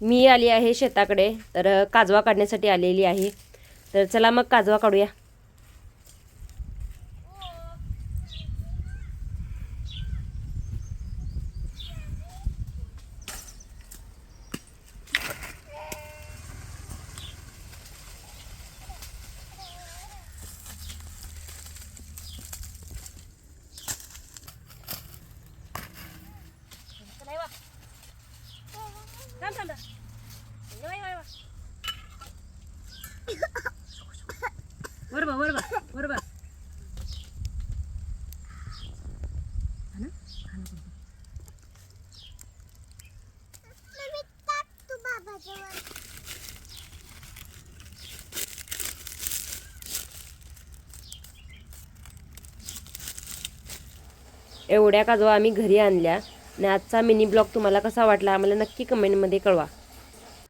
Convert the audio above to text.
मी आली आहे शेताकडे, तर काजवा काढण्यासाठी आलेली आहे. तर चला मग काजवा काढूया. बरोबर. एवढ्या काजवा आम्ही घरी आणल्या. आणि आजचा मिनी ब्लॉग तुम्हाला कसा वाटला आम्हाला नक्की कमेंटमध्ये कळवा.